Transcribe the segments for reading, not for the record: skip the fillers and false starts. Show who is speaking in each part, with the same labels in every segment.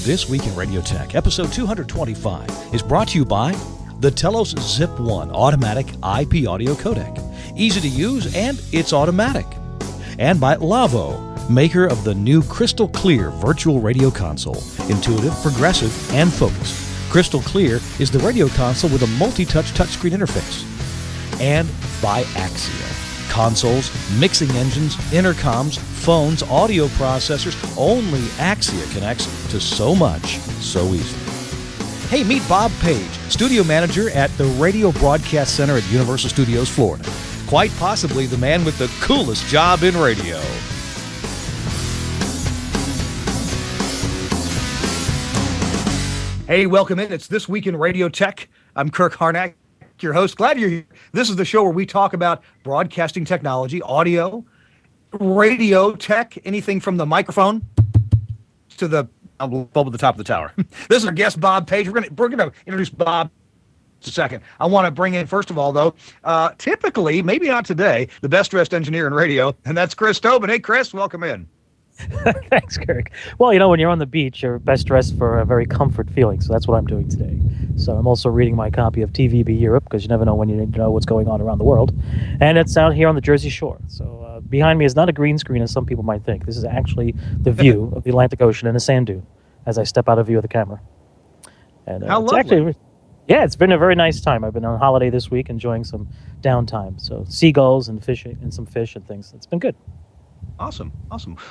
Speaker 1: This Week in Radio Tech, episode 225, is brought to you by the Telos Zip 1 Automatic IP Audio Codec. Easy to use, and it's automatic. And by Lavo, maker of the new Crystal Clear Virtual Radio Console. Intuitive, progressive, and focused. Crystal Clear is the radio console with a multi-touch touchscreen interface. And by Axia. Consoles, mixing engines, intercoms, phones, audio processors. Only Axia connects to so much, so easily. Hey, meet Bob Page, studio manager at the Radio Broadcast Center at Universal Studios, Florida. Quite possibly the man with the coolest job in radio. Hey, welcome in. It's This Week in Radio Tech. I'm Kirk Harnack, your host. Glad you're here. This is the show where we talk about broadcasting technology, audio, radio tech, anything from the microphone to the bulb at the top of the tower. This is our guest, Bob Page. We're gonna introduce Bob in a second. I want to bring in, first of all, though, typically, maybe not today, the best-dressed engineer in radio, and that's Chris Tobin. Hey, Chris, welcome in.
Speaker 2: Thanks, Kirk. Well, when you're on the beach, you're best dressed for a very comfort feeling, so that's what I'm doing today. So I'm also reading my copy of TVB Europe, because you never know when you need to know what's going on around the world. And it's out here on the Jersey Shore. So behind me is not a green screen, as some people might think. This is actually the view of the Atlantic Ocean and a sand dune as I step out of view of the camera. And
Speaker 1: how
Speaker 2: it's
Speaker 1: lovely.
Speaker 2: Actually, yeah, it's been a very nice time. I've been on holiday this week, enjoying some downtime. So seagulls and fishing and some fish and things. It's been good.
Speaker 1: Awesome.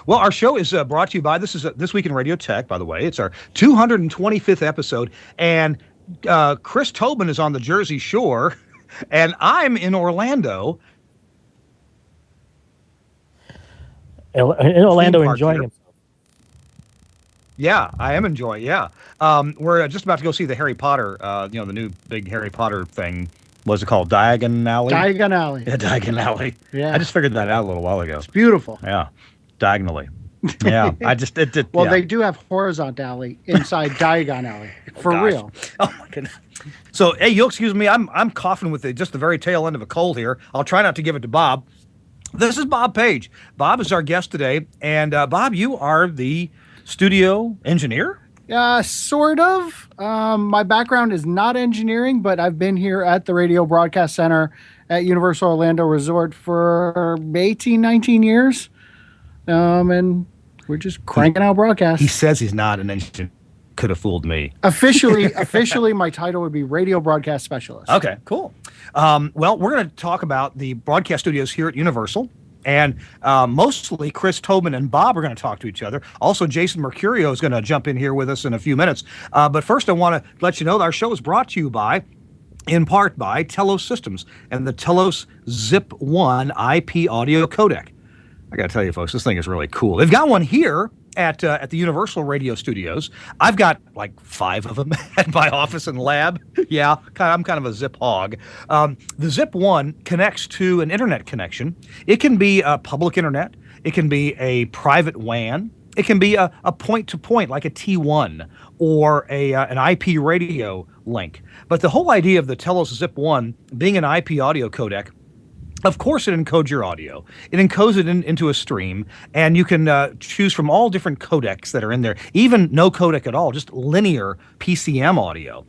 Speaker 1: Well, our show is brought to you by, This Week in Radio Tech, by the way. It's our 225th episode, and Chris Tobin is on the Jersey Shore, and I'm in Orlando.
Speaker 2: In Orlando, enjoying it.
Speaker 1: Yeah, I am enjoying. Yeah, we're just about to go see the Harry Potter. The new big Harry Potter thing. What's it called? Diagon Alley?
Speaker 3: Diagon Alley.
Speaker 1: Yeah, Diagon Alley.
Speaker 3: Yeah.
Speaker 1: I just figured that out a little while ago.
Speaker 3: It's beautiful.
Speaker 1: Yeah, diagonally. Yeah,
Speaker 3: They do have horizontally inside Diagon Alley. For real.
Speaker 1: Oh my goodness. So, hey, you'll excuse me. I'm coughing with just the very tail end of a cold here. I'll try not to give it to Bob. This is Bob Page. Bob is our guest today, and Bob, you are the studio engineer?
Speaker 3: Sort of. My background is not engineering, but I've been here at the Radio Broadcast Center at Universal Orlando Resort for 18, 19 years. And we're just cranking out broadcasts.
Speaker 1: He says he's not an engineer. Could have fooled me.
Speaker 3: Officially, my title would be Radio Broadcast Specialist.
Speaker 1: Okay, cool. Well, we're going to talk about the broadcast studios here at Universal. And mostly Chris Tobin and Bob are going to talk to each other. Also, Jason Mercurio is going to jump in here with us in a few minutes. But first, I want to let you know that our show is brought to you in part by Telos Systems and the Telos Zip 1 IP Audio Codec. I got to tell you, folks, this thing is really cool. They've got one here at the Universal Radio Studios. I've got like 5 of them at my office and lab. Yeah, I'm kind of a Zip hog. The Zip 1 connects to an internet connection. It can be a public internet. It can be a private WAN. It can be a point-to-point like a T1 or an IP radio link. But the whole idea of the Telos Zip 1 being an IP audio codec, of course, it encodes your audio. It encodes it into a stream, and you can choose from all different codecs that are in there, even no codec at all, just linear PCM audio,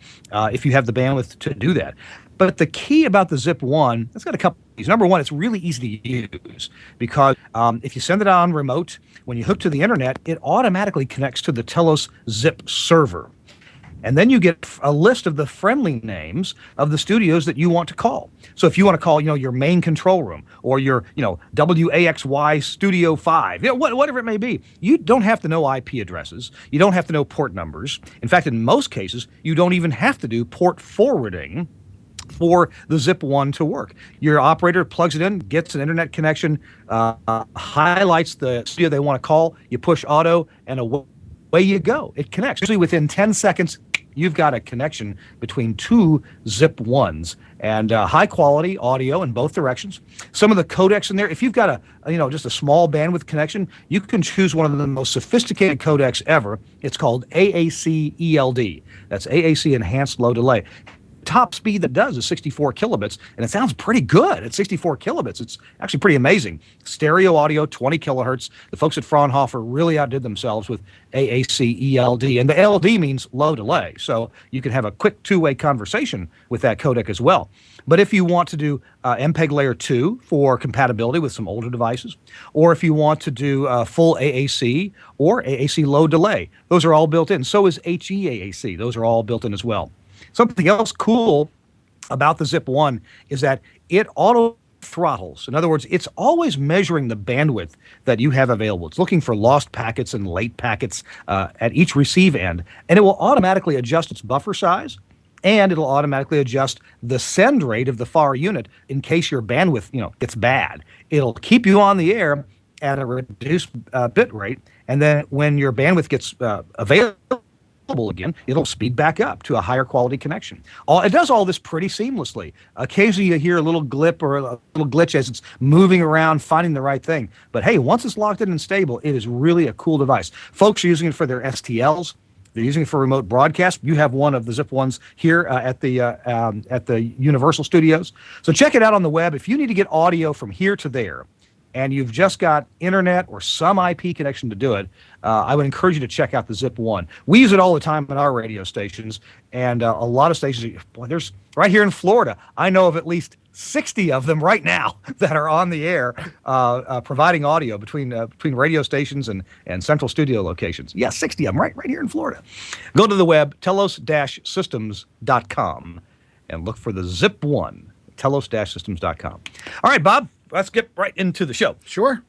Speaker 1: if you have the bandwidth to do that. But the key about the Zip 1, it's got a couple of keys. Number one, it's really easy to use because if you send it on remote, when you hook to the internet, it automatically connects to the Telos Zip server. And then you get a list of the friendly names of the studios that you want to call. So if you want to call, your main control room or your, WAXY Studio 5, whatever it may be, you don't have to know IP addresses. You don't have to know port numbers. In fact, in most cases, you don't even have to do port forwarding for the Zip 1 to work. Your operator plugs it in, gets an internet connection, highlights the studio they want to call, you push auto, and away you go. It connects. Usually within 10 seconds, you've got a connection between 2 Zip 1s and high quality audio in both directions. Some of the codecs in there, if you've got just a small bandwidth connection, you can choose one of the most sophisticated codecs ever. It's called AAC ELD. That's AAC Enhanced Low Delay. top speed that does is 64 kilobits, and it sounds pretty good at 64 kilobits. It's actually pretty amazing. Stereo audio, 20 kilohertz. The folks at Fraunhofer really outdid themselves with AAC ELD, and the LD means low delay, so you can have a quick two-way conversation with that codec as well. But if you want to do MPEG Layer 2 for compatibility with some older devices, or if you want to do full AAC or AAC low delay, those are all built in. So is HEAAC. Those are all built in as well. Something else cool about the Zip 1 is that it auto throttles. In other words, it's always measuring the bandwidth that you have available. It's looking for lost packets and late packets at each receive end, and it will automatically adjust its buffer size, and it'll automatically adjust the send rate of the FAR unit in case your bandwidth, gets bad. It'll keep you on the air at a reduced bit rate, and then when your bandwidth gets available again, it'll speed back up to a higher quality connection. It does all this pretty seamlessly. Occasionally you hear a little glip or a little glitch as it's moving around, finding the right thing. But hey, once it's locked in and stable, it is really a cool device. Folks are using it for their STLs. They're using it for remote broadcast. You have one of the Zip 1s here at the Universal Studios. So check it out on the web. If you need to get audio from here to there, and you've just got internet or some IP connection to do it, I would encourage you to check out the Zip 1. We use it all the time at our radio stations, and a lot of stations, there's right here in Florida, I know of at least 60 of them right now that are on the air providing audio between radio stations and central studio locations. Yeah, 60 of them right here in Florida. Go to the web, telos-systems.com, and look for the Zip 1, telos-systems.com. All right, Bob, let's get right into the show.
Speaker 3: Sure.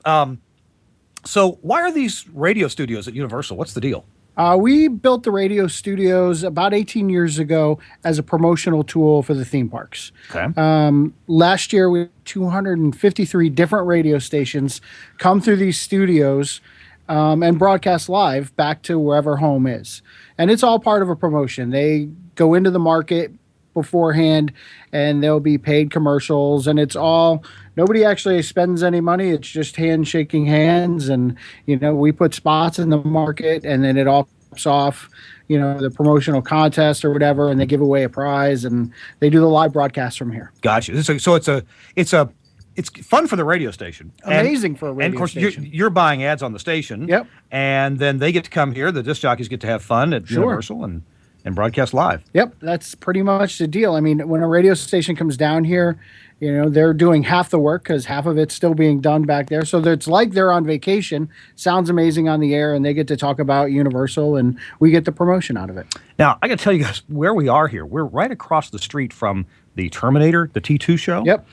Speaker 1: So why are these radio studios at Universal? What's the deal?
Speaker 3: We built the radio studios about 18 years ago as a promotional tool for the theme parks.
Speaker 1: Okay.
Speaker 3: Last year, we had 253 different radio stations come through these studios and broadcast live back to wherever home is. And it's all part of a promotion. They go into the market beforehand, and there'll be paid commercials, and it's all, nobody actually spends any money. It's just shaking hands, and we put spots in the market, and then it all pops off, the promotional contest or whatever, and they give away a prize, and they do the live broadcast from here.
Speaker 1: Gotcha. So it's fun for the radio station.
Speaker 3: Amazing for a radio
Speaker 1: and of course,
Speaker 3: station.
Speaker 1: You're buying ads on the station.
Speaker 3: Yep.
Speaker 1: And then they get to come here. The disc jockeys get to have fun at Universal and broadcast live.
Speaker 3: Yep, that's pretty much the deal. I mean, when a radio station comes down here, they're doing half the work because half of it's still being done back there. So it's like they're on vacation. Sounds amazing on the air, and they get to talk about Universal, and we get the promotion out of it.
Speaker 1: Now, I got to tell you guys where we are here. We're right across the street from the Terminator, the T2 show.
Speaker 3: Yep.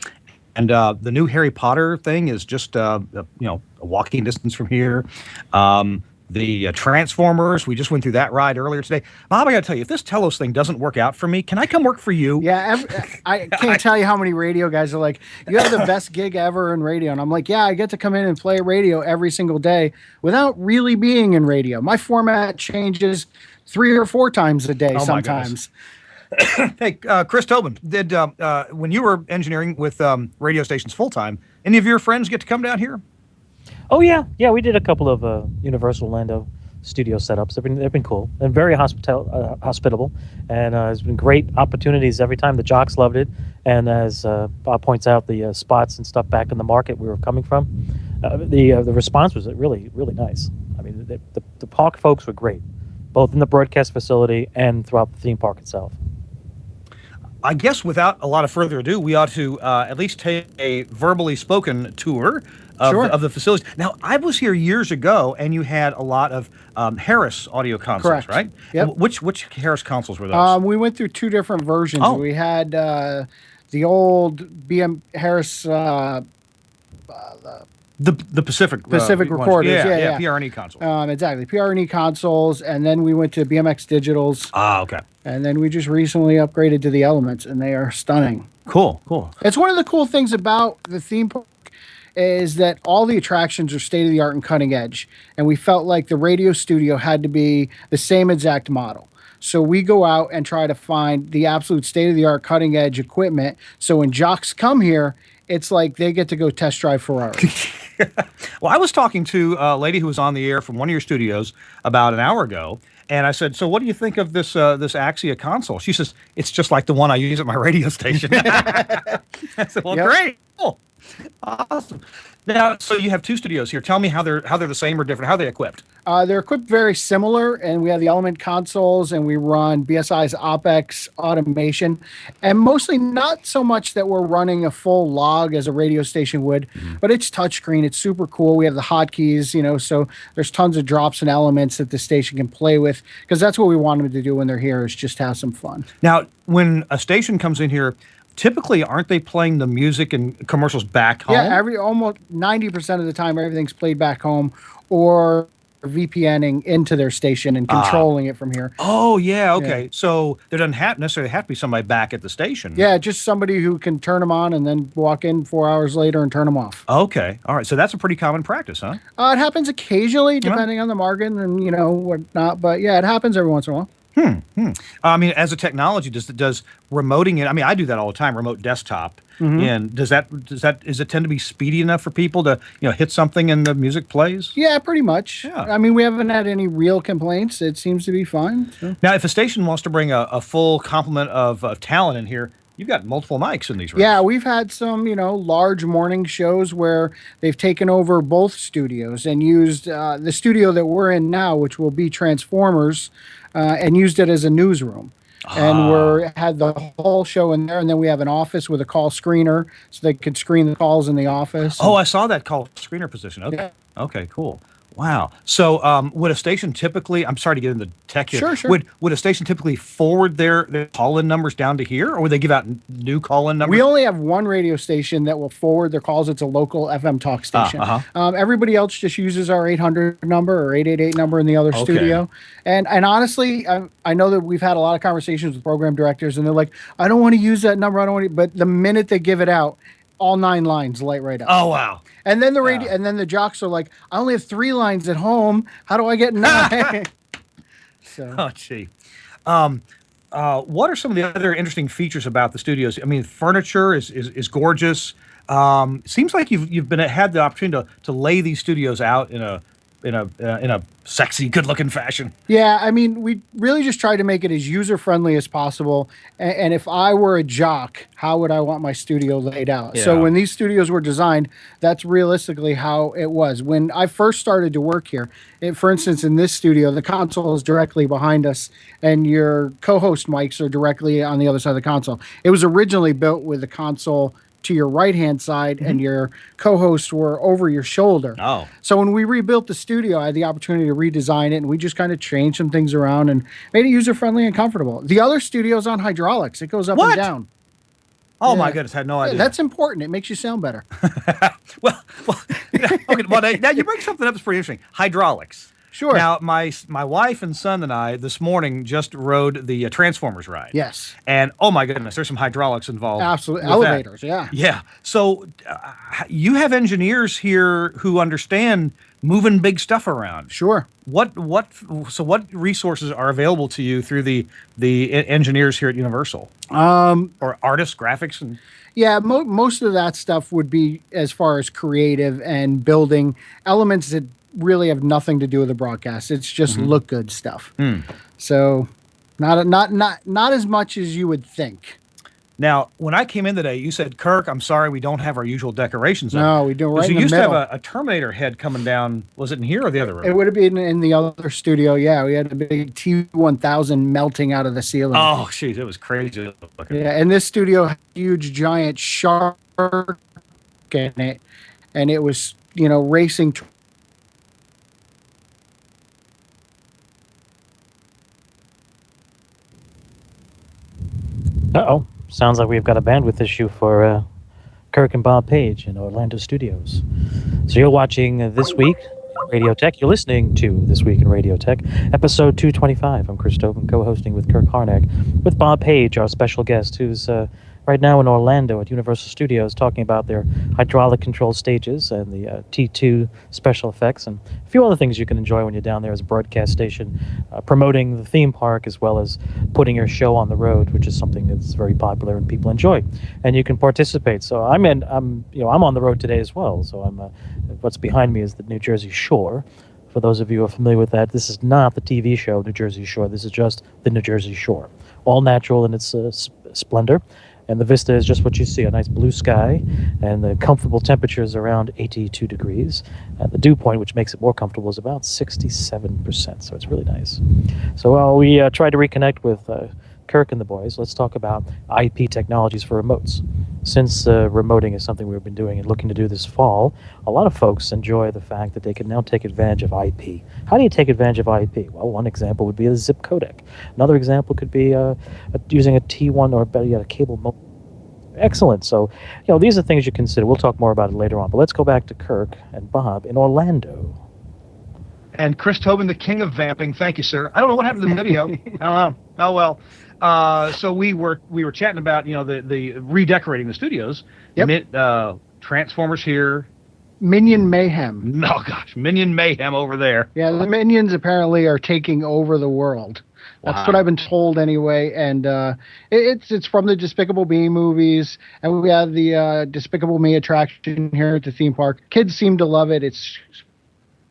Speaker 1: And the new Harry Potter thing is just a walking distance from here. The Transformers, we just went through that ride earlier today. Bob, I got to tell you, if this Telos thing doesn't work out for me, can I come work for you?
Speaker 3: Yeah, I can't tell you how many radio guys are like, you have the best gig ever in radio. And I'm like, yeah, I get to come in and play radio every single day without really being in radio. My format changes 3 or 4 times a day sometimes.
Speaker 1: Hey, Chris Tobin, did when you were engineering with radio stations full-time, any of your friends get to come down here?
Speaker 2: Oh yeah, we did a couple of Universal Orlando studio setups. They've been cool and very hospitable, and it's been great opportunities every time. The jocks loved it, and as Bob points out, the spots and stuff back in the market we were coming from, the response was really nice. I mean, the park folks were great, both in the broadcast facility and throughout the theme park itself.
Speaker 1: I guess without a lot of further ado, we ought to at least take a verbally spoken tour of the facilities. Now, I was here years ago, and you had a lot of Harris audio consoles,
Speaker 3: Correct.
Speaker 1: right?
Speaker 3: Yep.
Speaker 1: Which Harris consoles were those?
Speaker 3: We went through 2 different versions.
Speaker 1: Oh.
Speaker 3: We had the old BM Harris...
Speaker 1: the Pacific
Speaker 3: recorders, yeah.
Speaker 1: PRNE consoles.
Speaker 3: Exactly, PRNE consoles, and then we went to BMX Digitals.
Speaker 1: Ah, okay.
Speaker 3: And then we just recently upgraded to the Elements, and they are stunning.
Speaker 1: Cool.
Speaker 3: It's one of the cool things about the theme park is that all the attractions are state-of-the-art and cutting edge, and we felt like the radio studio had to be the same exact model. So we go out and try to find the absolute state-of-the-art cutting edge equipment, so when jocks come here, it's like they get to go test drive Ferrari.
Speaker 1: Well, I was talking to a lady who was on the air from one of your studios about an hour ago, and I said, "So, what do you think of this Axia console?" She says, "It's just like the one I use at my radio station." I said, "Well,
Speaker 3: Yep.
Speaker 1: great, cool, awesome." Now, so you have two studios here. Tell me how they're the same or different. How are they equipped?
Speaker 3: They're equipped very similar, and we have the Element consoles, and we run BSI's OpEx automation, and mostly not so much that we're running a full log as a radio station would, but it's touchscreen. It's super cool. We have the hotkeys, so there's tons of drops and elements that the station can play with, because that's what we want them to do when they're here, is just have some fun.
Speaker 1: Now, when a station comes in here, typically aren't they playing the music and commercials back home?
Speaker 3: Yeah, almost 90% of the time, everything's played back home or VPNing into their station and controlling it from here.
Speaker 1: Oh, yeah, okay. So there doesn't necessarily have to be somebody back at the station.
Speaker 3: Yeah, just somebody who can turn them on and then walk in 4 hours later and turn them off.
Speaker 1: Okay, all right. So that's a pretty common practice, huh?
Speaker 3: It happens occasionally, depending on the market and whatnot. But yeah, it happens every once in a while.
Speaker 1: I mean, as a technology, does remoting it? I mean, I do that all the time, remote desktop. And does it tend to be speedy enough for people to hit something and the music plays?
Speaker 3: Yeah, pretty much.
Speaker 1: Yeah.
Speaker 3: I mean, we haven't had any real complaints. It seems to be fine. So.
Speaker 1: Now, if a station wants to bring a full complement of talent in here, you've got multiple mics in these rooms.
Speaker 3: Yeah, we've had some, large morning shows where they've taken over both studios and used the studio that we're in now, which will be Transformers, and used it as a newsroom. And had the whole show in there, and then we have an office with a call screener, so they could screen the calls in the office.
Speaker 1: Oh, I saw that call screener position. Okay,
Speaker 3: Yeah.
Speaker 1: Okay, cool. Wow. So, would a station typically? I'm sorry to get into tech here.
Speaker 3: Sure.
Speaker 1: Would a station typically forward their call-in numbers down to here, or would they give out new call-in numbers?
Speaker 3: We only have one radio station that will forward their calls. It's a local FM talk station. Everybody else just uses our 800 number or 888 number in the other studio. And honestly, I know that we've had a lot of conversations with program directors, and they're like, "I don't want to use that number. I don't want to." But the minute they give it out, all 9 lines light right up.
Speaker 1: Oh, wow.
Speaker 3: And then and then the jocks are like, "I only have 3 lines at home. How do I get 9?" So.
Speaker 1: Oh, gee. What are some of the other interesting features about the studios? I mean, furniture is gorgeous. Seems like you've had the opportunity to lay these studios out in a sexy, good-looking fashion.
Speaker 3: Yeah, I mean, we really just tried to make it as user-friendly as possible. And if I were a jock, how would I want my studio laid out?
Speaker 1: Yeah.
Speaker 3: So when these studios were designed, that's realistically how it was. When I first started to work here, for instance, in this studio, the console is directly behind us, and your co-host mics are directly on the other side of the console. It was originally built with the console to your right-hand side, and your co-hosts were over your shoulder.
Speaker 1: Oh.
Speaker 3: So when we rebuilt the studio, I had the opportunity to redesign it, and we just kind of changed some things around and made it user-friendly and comfortable. The other studio's on hydraulics. It goes up
Speaker 1: What?
Speaker 3: and down.
Speaker 1: Oh,
Speaker 3: Yeah.
Speaker 1: my goodness, I had no idea.
Speaker 3: That's important. It makes you sound better.
Speaker 1: well, okay. Well, now you bring something up that's pretty interesting. Hydraulics.
Speaker 3: Sure.
Speaker 1: Now, my wife and son and I this morning just rode the Transformers ride.
Speaker 3: Yes.
Speaker 1: And oh my goodness, there's some hydraulics involved.
Speaker 3: Absolutely.
Speaker 1: with that.
Speaker 3: Elevators, yeah.
Speaker 1: Yeah. So you have engineers here who understand moving big stuff around.
Speaker 3: Sure.
Speaker 1: What resources are available to you through the engineers here at Universal? Or artists, graphics, and
Speaker 3: Yeah, most of that stuff would be as far as creative and building elements that really have nothing to do with the broadcast. It's just look good stuff. So not as much as you would think.
Speaker 1: Now, when I came in today, you said, "Kirk, I'm sorry, we don't have our usual decorations."
Speaker 3: No, we do right
Speaker 1: So
Speaker 3: in
Speaker 1: you
Speaker 3: the
Speaker 1: used
Speaker 3: middle.
Speaker 1: to have a Terminator head coming down. Was it in here or the other room?
Speaker 3: It would have been in the other studio. Yeah, we had a big T1000 melting out of the ceiling.
Speaker 1: Oh, jeez, it was crazy looking.
Speaker 3: Yeah, and this studio had a huge giant shark in it, and it was racing.
Speaker 2: Uh-oh. Sounds like we've got a bandwidth issue for Kirk and Bob Page in Orlando studios. So you're watching This Week in Radio Tech. You're listening to This Week in Radio Tech, episode 225. I'm Chris Tobin, co-hosting with Kirk Harnack, with Bob Page, our special guest, who's right right now in Orlando at Universal Studios talking about their hydraulic control stages and the T2 special effects and a few other things you can enjoy when you're down there as a broadcast station, promoting the theme park as well as putting your show on the road, which is something that's very popular and people enjoy. And you can participate. So I'm on the road today as well. So what's behind me is the New Jersey Shore. For those of you who are familiar with that, this is not the TV show New Jersey Shore. This is just the New Jersey Shore. All natural in its splendor. And the vista is just what you see, a nice blue sky, and the comfortable temperatures around 82 degrees. And the dew point, which makes it more comfortable, is about 67%, so it's really nice. So we tried to reconnect with Kirk and the boys. Let's talk about IP technologies for remotes. Since remoting is something we've been doing and looking to do this fall, a lot of folks enjoy the fact that they can now take advantage of IP. How do you take advantage of IP? Well, one example would be a zip codec. Another example could be using a T1 or better yet, a cable modem. Excellent. So, these are things you consider. We'll talk more about it later on. But let's go back to Kirk and Bob in Orlando.
Speaker 1: And Chris Tobin, the king of vamping. Thank you, sir. I don't know what happened to the video. I don't know. Oh well. So we were chatting about the redecorating the studios.
Speaker 3: Yep.
Speaker 1: Transformers here.
Speaker 3: Minion mayhem.
Speaker 1: No, gosh, Minion mayhem over there.
Speaker 3: Yeah, the Minions apparently are taking over the world. That's what I've been told anyway, and it's from the Despicable Me movies, and we have the Despicable Me attraction here at the theme park. Kids seem to love it. It's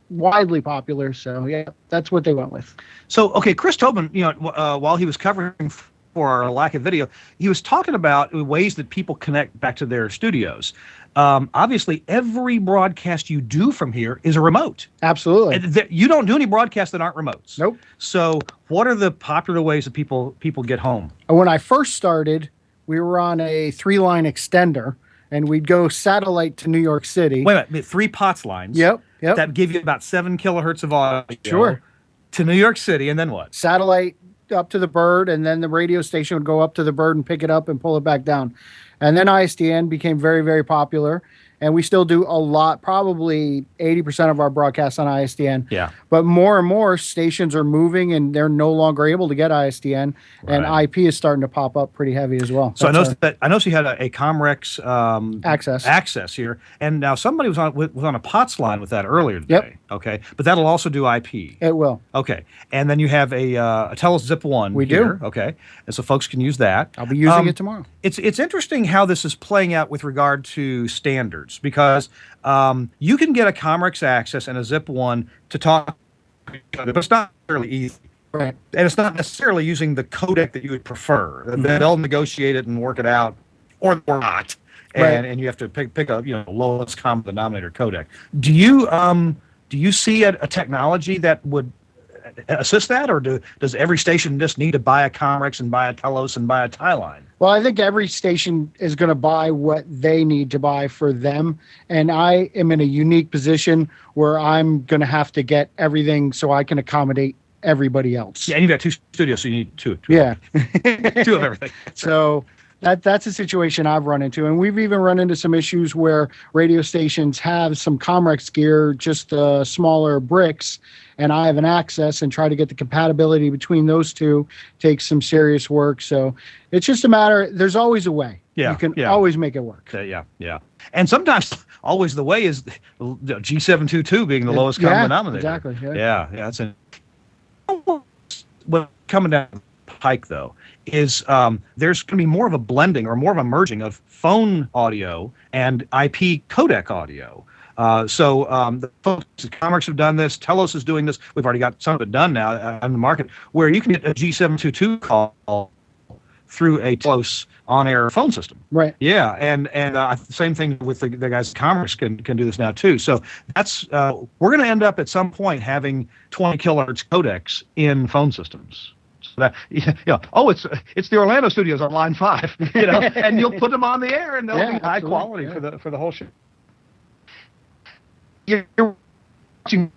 Speaker 3: widely popular, so yeah, that's what they went with.
Speaker 1: So, okay, Chris Tobin, while he was covering for our lack of video, he was talking about ways that people connect back to their studios. Obviously, every broadcast you do from here is a remote.
Speaker 3: Absolutely.
Speaker 1: You don't do any broadcasts that aren't remotes.
Speaker 3: Nope.
Speaker 1: So what are the popular ways that people get home?
Speaker 3: When I first started, we were on a 3-line extender, and we'd go satellite to New York City.
Speaker 1: Wait a minute, 3 POTS lines.
Speaker 3: Yep.
Speaker 1: That give you about 7 kilohertz of audio.
Speaker 3: Sure.
Speaker 1: To New York City, and then what?
Speaker 3: Satellite up to the bird, and then the radio station would go up to the bird and pick it up and pull it back down. And then ISDN became very, very popular. And we still do a lot, probably 80% of our broadcasts on ISDN.
Speaker 1: Yeah.
Speaker 3: But more and more stations are moving, and they're no longer able to get ISDN. Right. And IP is starting to pop up pretty heavy as well.
Speaker 1: So I noticed you had a Comrex access here, and now somebody was on a POTS line with that earlier today.
Speaker 3: Yep.
Speaker 1: Okay, but that'll also do IP.
Speaker 3: It will.
Speaker 1: Okay, and then you have a Telus Zip 1.
Speaker 3: We
Speaker 1: here.
Speaker 3: do.
Speaker 1: Okay, and so folks can use that.
Speaker 3: I'll be using it tomorrow.
Speaker 1: It's interesting how this is playing out with regard to standards, because you can get a Comrex access and a Zip 1 to talk to each other, but it's not really easy.
Speaker 3: Right.
Speaker 1: And it's not necessarily using the codec that you would prefer. Mm-hmm. They'll negotiate it and work it out, or not. And you have to pick a lowest common denominator codec. Do you see a technology that would assist that, or does every station just need to buy a Comrex and buy a Telos and buy a Tie-Line?
Speaker 3: Well, I think every station is going to buy what they need to buy for them. And I am in a unique position where I'm going to have to get everything so I can accommodate everybody else.
Speaker 1: Yeah, and you've got 2 studios, so you need two.
Speaker 3: Yeah.
Speaker 1: 2 of everything.
Speaker 3: So that's a situation I've run into. And we've even run into some issues where radio stations have some Comrex gear, just smaller bricks, and I have an access, and try to get the compatibility between those two takes some serious work. So it's just a matter, there's always a way.
Speaker 1: Yeah,
Speaker 3: you can always make it work.
Speaker 1: Yeah. And sometimes always the way is G722 being the lowest common denominator.
Speaker 3: Exactly.
Speaker 1: Yeah, that's it. What coming down the pike, though, is there's going to be more of a blending or more of a merging of phone audio and IP codec audio. So the folks at Comrex have done this. Telos is doing this. We've already got some of it done now on the market, where you can get a G722 call through a Telos on-air phone system.
Speaker 3: Right.
Speaker 1: Yeah, and same thing with the guys at Comrex can do this now too. So that's we're going to end up at some point having 20 kilohertz codecs in phone systems. So that it's the Orlando studios on line 5, and you'll put them on the air, and they'll be high quality for the whole show. You're watching.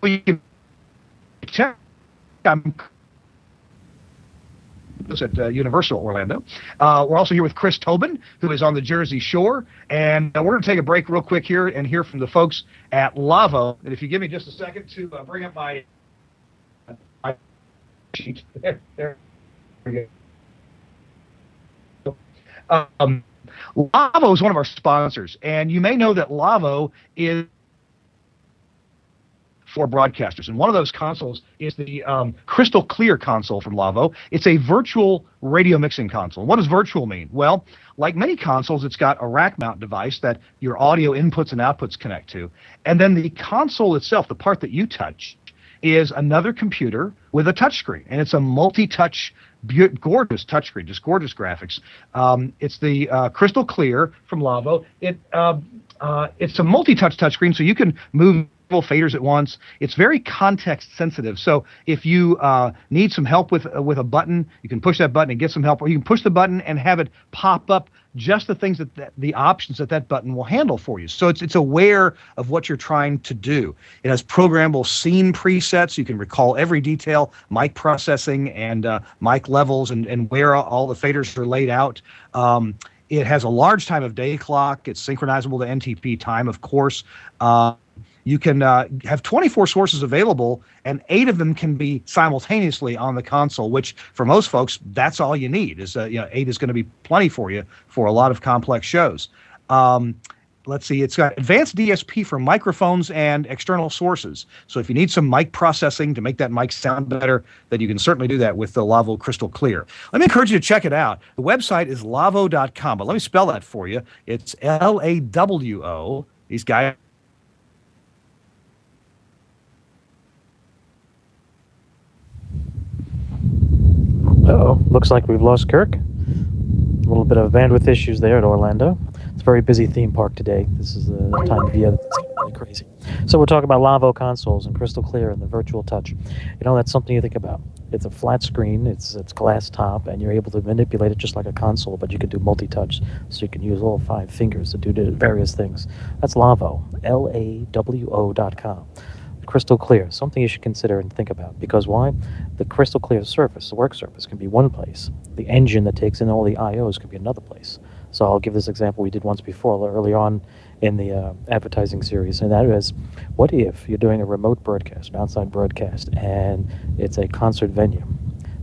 Speaker 1: You can check. I'm at Universal Orlando. We're also here with Chris Tobin, who is on the Jersey Shore, and we're going to take a break real quick here and hear from the folks at Lavo. And if you give me just a second to bring up my sheet, there we go. Lavo is one of our sponsors, and you may know that Lavo is for broadcasters. And one of those consoles is the Crystal Clear console from Lavo. It's a virtual radio mixing console. What does virtual mean? Well, like many consoles, it's got a rack mount device that your audio inputs and outputs connect to. And then the console itself, the part that you touch, is another computer with a touchscreen. And it's a multi-touch, gorgeous touchscreen, just gorgeous graphics. It's the Crystal Clear from Lavo. It's a multi-touch touchscreen, so you can move faders at once. It's very context sensitive. So if you need some help with a button, you can push that button and get some help, or you can push the button and have it pop up just the things the options that button will handle for you. So it's aware of what you're trying to do. It has programmable scene presets. You can recall every detail, mic processing and mic levels and where all the faders are laid out. It has a large time of day clock. It's synchronizable to NTP time, of course. You can have 24 sources available, and 8 of them can be simultaneously on the console, which for most folks, that's all you need. 8 is going to be plenty for you for a lot of complex shows. Let's see, it's got advanced DSP for microphones and external sources. So if you need some mic processing to make that mic sound better, then you can certainly do that with the Lavo Crystal Clear. Let me encourage you to check it out. The website is lavo.com, but let me spell that for you. It's LAWO. These guys.
Speaker 2: Uh-oh, looks like we've lost Kirk. A little bit of bandwidth issues there at Orlando. It's a very busy theme park today. This is the time of year that's really crazy. So we're talking about Lavo consoles and Crystal Clear and the virtual touch. That's something you think about. It's a flat screen, it's glass top, and you're able to manipulate it just like a console, but you can do multi-touch, so you can use all 5 fingers to do various things. That's Lavo, LAWO.com. Crystal Clear, something you should consider and think about. Because why? The Crystal Clear surface, the work surface, can be one place. The engine that takes in all the I/Os can be another place. So I'll give this example we did once before, early on in the advertising series, and that is, what if you're doing a remote broadcast, an outside broadcast, and it's a concert venue,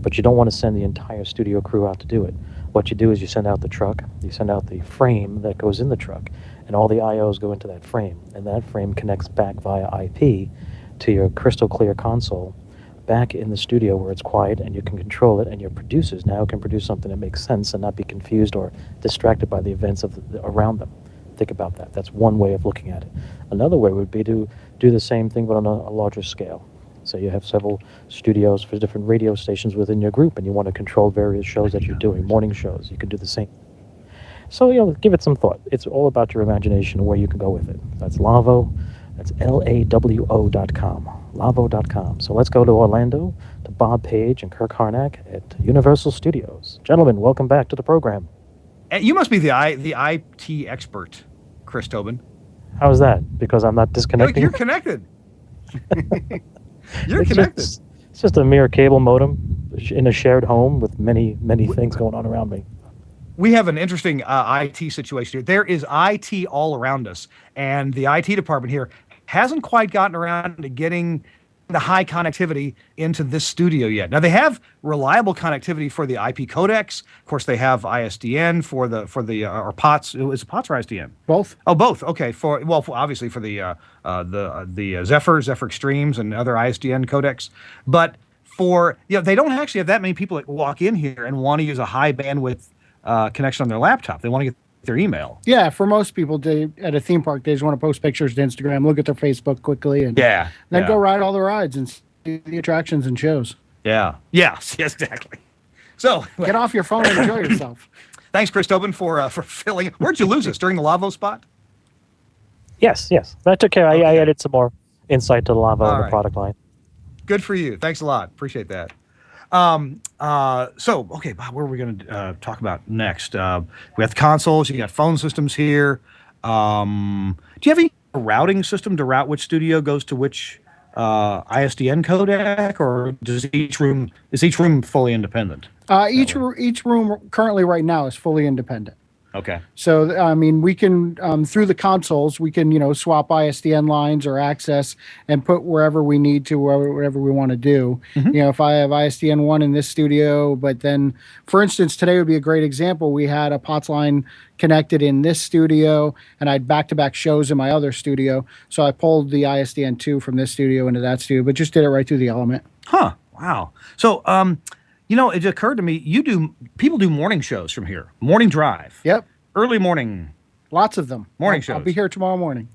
Speaker 2: but you don't want to send the entire studio crew out to do it. What you do is you send out the truck, you send out the frame that goes in the truck, and all the I/Os go into that frame, and that frame connects back via IP to your Crystal Clear console back in the studio where it's quiet and you can control it, and your producers now can produce something that makes sense and not be confused or distracted by the events around them. Think about that. That's one way of looking at it. Another way would be to do the same thing but on a larger scale. So you have several studios for different radio stations within your group, and you want to control various shows that you're doing, morning shows. You can do the same. So, give it some thought. It's all about your imagination and where you can go with it. That's Lavo. That's LAWO.com, Lavo.com. So let's go to Orlando, to Bob Page and Kirk Harnack at Universal Studios. Gentlemen, welcome back to the program.
Speaker 1: You must be the IT expert, Chris Tobin.
Speaker 2: How is that? Because I'm not disconnecting?
Speaker 1: You're connected. You're connected.
Speaker 2: It's just a mere cable modem in a shared home with many, many things going on around me.
Speaker 1: We have an interesting IT situation here. There is IT all around us, and the IT department here hasn't quite gotten around to getting the high connectivity into this studio yet. Now, they have reliable connectivity for the IP codecs. Of course, they have ISDN for the or POTS. Is it POTS or ISDN?
Speaker 3: Both.
Speaker 1: Oh, both. Okay. Obviously for the Zephyr Extremes and other ISDN codecs, but for they don't actually have that many people that walk in here and want to use a high bandwidth connection on their laptop. They want to get their email.
Speaker 3: Yeah, for most people, at a theme park, they just want to post pictures to Instagram, look at their Facebook quickly, and then go ride all the rides and see the attractions and shows.
Speaker 1: Yeah. Yes, exactly. So
Speaker 3: get off your phone and enjoy yourself.
Speaker 1: Thanks, Chris Tobin, for filling. Where'd you lose us? During the Lavo spot?
Speaker 2: Yes. I took care. Okay. I added some more insight to the Lavo and the product line.
Speaker 1: Good for you. Thanks a lot. Appreciate that. Okay, Bob, what are we going to talk about next? We have the consoles. You got phone systems here. Do you have any routing system to route which studio goes to which ISDN codec, or is each room fully independent?
Speaker 3: Each room currently right now is fully independent.
Speaker 1: Okay.
Speaker 3: So, I mean, we can, through the consoles, we can, swap ISDN lines or access and put wherever we need to, wherever we want to do.
Speaker 1: Mhm.
Speaker 3: If I have ISDN 1 in this studio, but then, for instance, today would be a great example. We had a POTS line connected in this studio, and I had back-to-back shows in my other studio. So I pulled the ISDN 2 from this studio into that studio, but just did it right through the element.
Speaker 1: Huh. Wow. So, it occurred to me, people do morning shows from here, morning drive.
Speaker 3: Yep.
Speaker 1: Early morning.
Speaker 3: Lots of them.
Speaker 1: Morning shows.
Speaker 3: I'll be here tomorrow morning.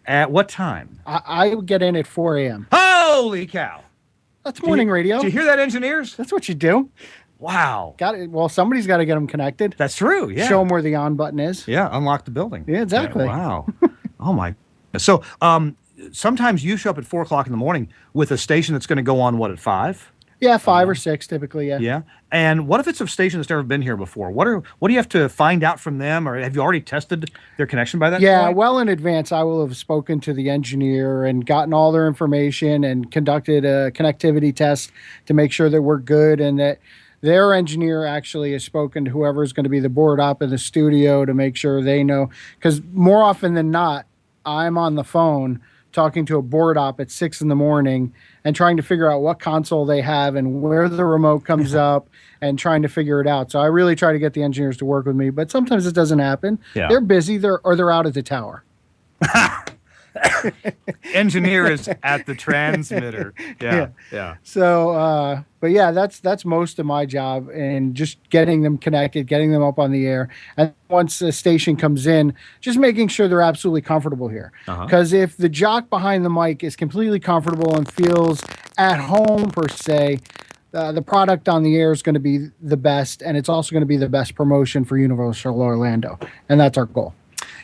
Speaker 1: At what time?
Speaker 3: I would get in at 4 a.m.
Speaker 1: Holy cow.
Speaker 3: That's morning radio.
Speaker 1: Do you hear that, engineers?
Speaker 3: That's what you do.
Speaker 1: Wow.
Speaker 3: Got it. Well, somebody's got to get them connected.
Speaker 1: That's true. Yeah.
Speaker 3: Show them where the on button is.
Speaker 1: Yeah. Unlock the building.
Speaker 3: Yeah, exactly.
Speaker 1: Yeah, wow. Oh my. So, sometimes you show up at 4 o'clock in the morning with a station that's going to go on at 5?
Speaker 3: Yeah, 5 or 6 typically. Yeah.
Speaker 1: Yeah. And what if it's a station that's never been here before? What do you have to find out from them, or have you already tested their connection by that
Speaker 3: Yeah,
Speaker 1: point?
Speaker 3: well in advance, I will have spoken to the engineer and gotten all their information and conducted a connectivity test to make sure that we're good, and that their engineer actually has spoken to whoever's going to be the board op in the studio to make sure they know. Because more often than not, I'm on the phone talking to a board op at 6 in the morning and trying to figure out what console they have and where the remote comes up and trying to figure it out. So I really try to get the engineers to work with me, but sometimes it doesn't happen.
Speaker 1: Yeah.
Speaker 3: They're busy, they're out at the tower.
Speaker 1: Engineer is at the transmitter. Yeah.
Speaker 3: So, but yeah, that's most of my job, and just getting them connected, getting them up on the air. And once the station comes in, just making sure they're absolutely comfortable here. Because if the jock behind the mic is completely comfortable and feels at home per se, the product on the air is going to be the best, and it's also going to be the best promotion for Universal Orlando, and that's our goal.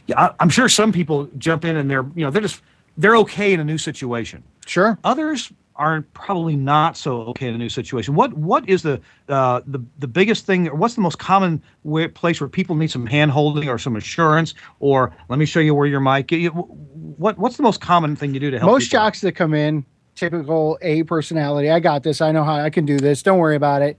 Speaker 1: Yeah, I'm sure some people jump in and they're okay in a new situation.
Speaker 3: Sure.
Speaker 1: Others are probably not so okay in a new situation. What is the biggest thing, or what's the most common place where people need some hand holding or some assurance, or let me show you where your mic? What's the most common thing you do to help?
Speaker 3: Most
Speaker 1: people?
Speaker 3: jocks that come in, typical A personality. I got this. I know how I can do this. Don't worry about it.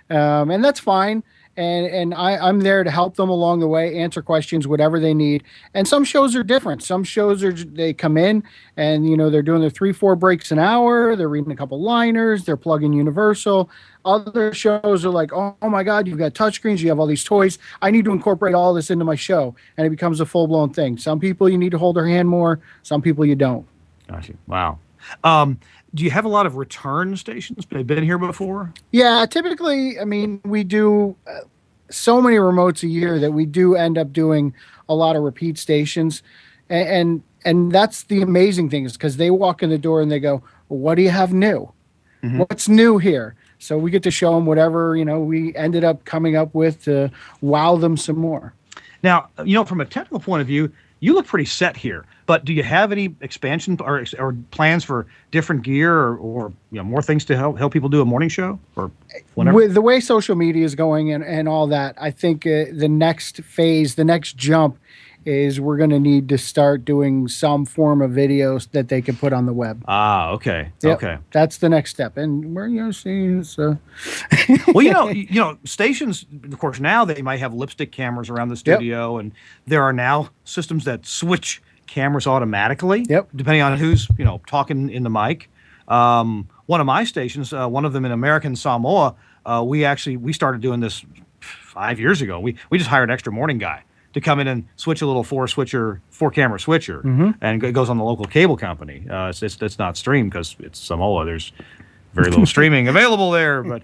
Speaker 3: And that's fine. And I'm there to help them along the way, answer questions, whatever they need. And some shows are different. Some shows they come in and, they're doing their 3-4 breaks an hour. They're reading a couple liners. They're plugging Universal. Other shows are like, oh my God, you've got touchscreens. You have all these toys. I need to incorporate all this into my show. And it becomes a full-blown thing. Some people you need to hold their hand more. Some people you don't.
Speaker 1: Gotcha. Wow. Do you have a lot of return stations? They've been here before?
Speaker 3: Yeah, typically, I mean, we do so many remotes a year that we do end up doing a lot of repeat stations. And that's the amazing thing, is because they walk in the door and they go, well, what do you have new? Mm-hmm. What's new here? So we get to show them whatever, we ended up coming up with to wow them some more.
Speaker 1: Now, from a technical point of view, you look pretty set here, but do you have any expansion or plans for different gear or more things to help people do a morning show or whatever?
Speaker 3: With the way social media is going and all that, I think the next phase, the next jump is we're going to need to start doing some form of videos that they can put on the web.
Speaker 1: Ah, okay.
Speaker 3: Yep.
Speaker 1: Okay.
Speaker 3: That's the next step. And we're seeing so.
Speaker 1: Well, stations, of course, now they might have lipstick cameras around the studio, and there are now systems that switch cameras automatically, depending on who's, talking in the mic. One of my stations, one of them in American Samoa, we started doing this 5 years ago. We just hired an extra morning guy to come in and switch a little 4-camera switcher, and it goes on the local cable company. It's not streamed because it's Samoa. There's very little streaming available there. But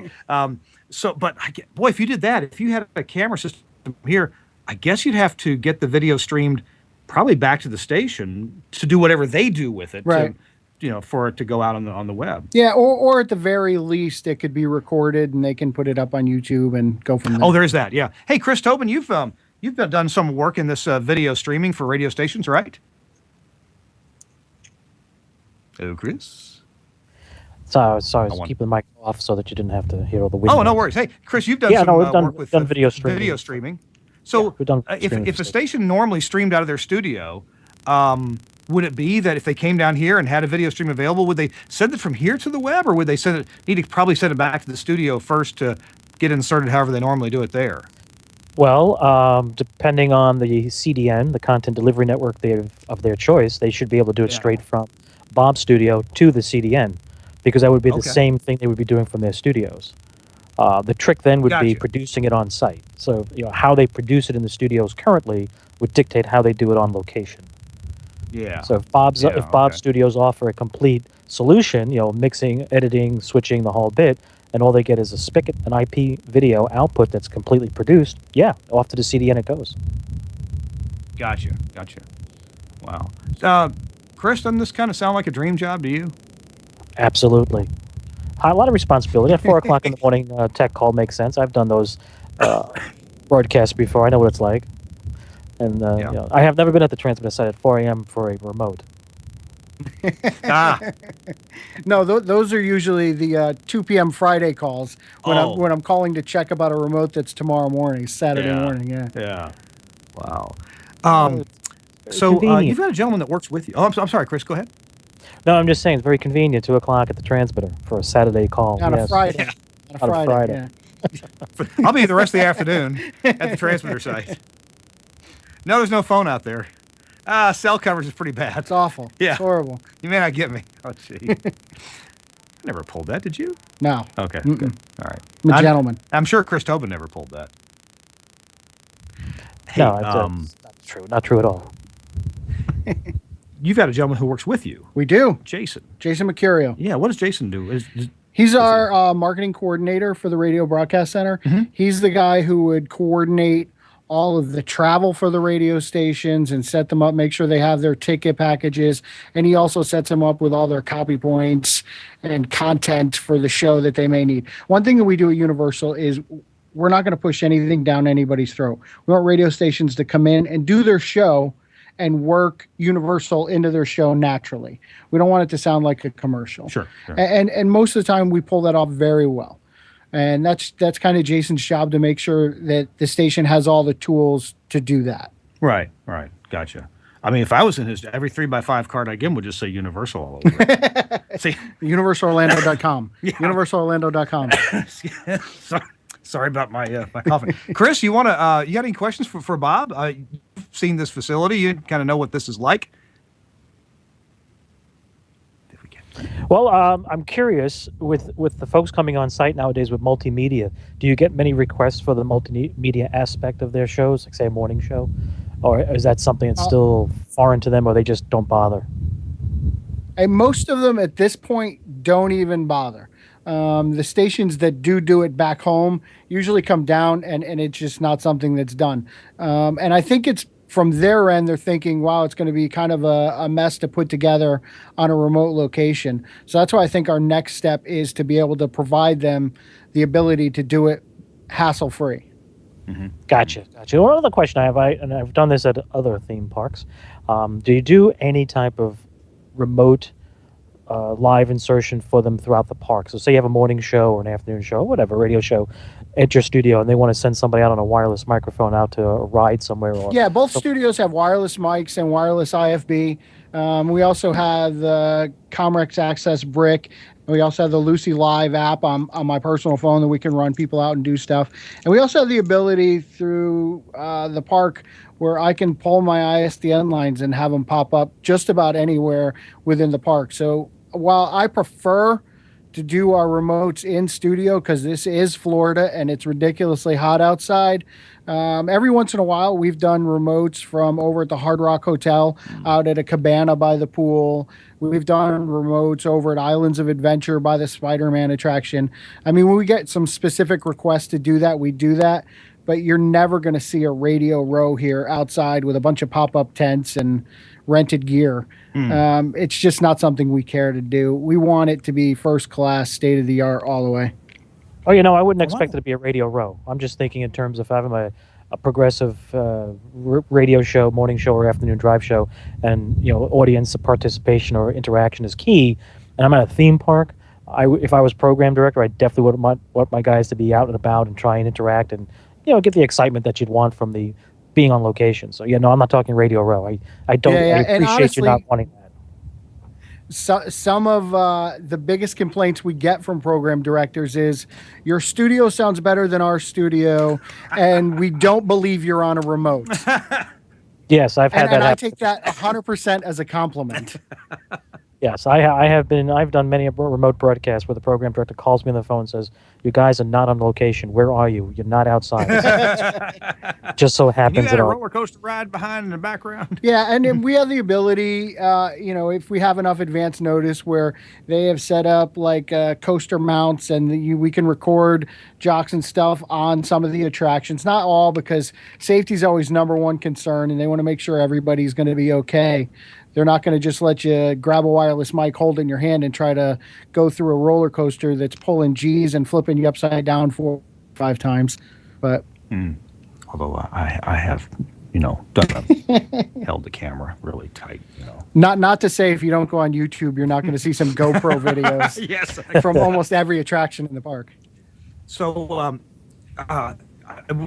Speaker 1: boy, if you did that, if you had a camera system here, I guess you'd have to get the video streamed probably back to the station to do whatever they do with it,
Speaker 3: right?
Speaker 1: For it to go out on the web.
Speaker 3: Yeah, or at the very least, it could be recorded and they can put it up on YouTube and go from there.
Speaker 1: Oh, there's that. Yeah. Hey, Chris Tobin, you've done some work in this video streaming for radio stations, right? Hello, Chris.
Speaker 2: Sorry, keep the mic off so that you didn't have to hear all the wind.
Speaker 1: Oh, no worries. Hey, Chris, you've done work with
Speaker 2: video streaming.
Speaker 1: So if a station normally streamed out of their studio, would it be that if they came down here and had a video stream available, would they send it from here to the web, or would they probably send it back to the studio first to get inserted however they normally do it there?
Speaker 2: Well, depending on the CDN, the content delivery network of their choice, they should be able to do it straight from Bob's studio to the CDN, because that would be the same thing they would be doing from their studios. The trick then would be producing it on site. So, how they produce it in the studios currently would dictate how they do it on location.
Speaker 1: Yeah.
Speaker 2: So if Bob's studios offer a complete solution, mixing, editing, switching, the whole bit, and all they get is a spigot, an IP video output that's completely produced, off to the CDN it goes.
Speaker 1: Gotcha. Wow. Chris, doesn't this kind of sound like a dream job to you?
Speaker 2: Absolutely. A lot of responsibility. At 4 o'clock in the morning, tech call makes sense. I've done those broadcasts before. I know what it's like. And I have never been at the transmitter site at 4 a.m. for a remote.
Speaker 3: No, those are usually the 2 p.m. Friday calls when I'm calling to check about a remote that's tomorrow morning, Saturday morning.
Speaker 1: Yeah. Wow. So you've got a gentleman that works with you. Oh, I'm sorry, Chris. Go ahead.
Speaker 2: No, I'm just saying it's very convenient. 2 o'clock at the transmitter for a Saturday call.
Speaker 3: On a Friday.
Speaker 2: Yeah. On a Friday.
Speaker 3: Yeah.
Speaker 1: I'll be the rest of the afternoon at the transmitter site. No, there's no phone out there. Cell coverage is pretty bad.
Speaker 3: It's awful.
Speaker 1: Yeah.
Speaker 3: It's horrible.
Speaker 1: You may not get me. Oh, gee. I never pulled that, did you?
Speaker 3: No.
Speaker 1: Okay, good. All right.
Speaker 3: I'm a gentleman.
Speaker 1: I'm sure Chris Tobin never pulled that. Hey,
Speaker 2: no, it's not true. Not true at all.
Speaker 1: You've got a gentleman who works with you.
Speaker 3: We do.
Speaker 1: Jason
Speaker 3: Mercurio.
Speaker 1: Yeah, what does Jason do?
Speaker 3: He's our marketing coordinator for the Radio Broadcast Center. Mm-hmm. He's the guy who would coordinate all of the travel for the radio stations and set them up, make sure they have their ticket packages. And he also sets them up with all their copy points and content for the show that they may need. One thing that we do at Universal is we're not going to push anything down anybody's throat. We want radio stations to come in and do their show and work Universal into their show naturally. We don't want it to sound like a commercial.
Speaker 1: Sure.
Speaker 3: And most of the time we pull that off very well. And that's kind of Jason's job to make sure that the station has all the tools to do that.
Speaker 1: Right. Gotcha. I mean, if I was in his every 3x5 card I give him would just say Universal all over it. See,
Speaker 3: UniversalOrlando.com. UniversalOrlando.com.
Speaker 1: Sorry about my my coughing. Chris, you got any questions for Bob? You've seen this facility. You kind of know what this is like.
Speaker 2: Well, I'm curious, with the folks coming on site nowadays with multimedia, do you get many requests for the multimedia aspect of their shows, like say a morning show? Or is that something that's still foreign to them, or they just don't bother?
Speaker 3: And most of them at this point don't even bother. The stations that do it back home usually come down and it's just not something that's done. And I think it's from their end, they're thinking, wow, it's going to be kind of a mess to put together on a remote location. So that's why I think our next step is to be able to provide them the ability to do it hassle-free.
Speaker 2: Mm-hmm. Gotcha. One other question I have, and I've done this at other theme parks. Do you do any type of remote live insertion for them throughout the park? So say you have a morning show or an afternoon show, or whatever, radio show at your studio, and they want to send somebody out on a wireless microphone out to a ride somewhere.
Speaker 3: Both studios have wireless mics and wireless IFB. We also have the Comrex Access Brick. We also have the Lucy Live app on my personal phone that we can run people out and do stuff. And we also have the ability through the park where I can pull my ISDN lines and have them pop up just about anywhere within the park. So while I prefer to do our remotes in studio because this is Florida and it's ridiculously hot outside, every once in a while we've done remotes from over at the Hard Rock Hotel out at a cabana by the pool. We've done remotes over at Islands of Adventure by the Spider-Man attraction. I mean, when we get some specific requests to do that, we do that. But you're never going to see a radio row here outside with a bunch of pop-up tents and rented gear. It's just not something we care to do. We want it to be first-class, state-of-the-art all the way.
Speaker 2: Oh, I wouldn't expect it to be a radio row. I'm just thinking in terms of having a progressive radio show, morning show, or afternoon drive show, and audience participation or interaction is key. And I'm at a theme park. If I was program director, I definitely would want my guys to be out and about and try and interact and get the excitement that you'd want from the being on location. So I'm not talking radio row. I don't. I appreciate honestly, you not wanting that.
Speaker 3: some of the biggest complaints we get from program directors is your studio sounds better than our studio, and we don't believe you're on a remote.
Speaker 2: Yes, I've had that
Speaker 3: And I
Speaker 2: happen.
Speaker 3: take that 100% as a compliment.
Speaker 2: Yes, I've done many a remote broadcasts where the program director calls me on the phone and says, "You guys are not on location. Where are you? You're not outside." Just so
Speaker 1: You
Speaker 2: happens
Speaker 1: got
Speaker 2: that
Speaker 1: a roller coaster ride behind in the background.
Speaker 3: Yeah, and then we have the ability, if we have enough advance notice where they have set up like coaster mounts and we can record jocks and stuff on some of the attractions. Not all, because safety is always number one concern, and they want to make sure everybody's going to be okay. They're not going to just let you grab a wireless mic, hold it in your hand, and try to go through a roller coaster that's pulling G's and flipping you upside down 4 or 5 times. But
Speaker 1: Although I have, held the camera really tight,
Speaker 3: not to say if you don't go on YouTube, you're not going to see some GoPro videos
Speaker 1: Yes.
Speaker 3: from almost every attraction in the park.
Speaker 1: So,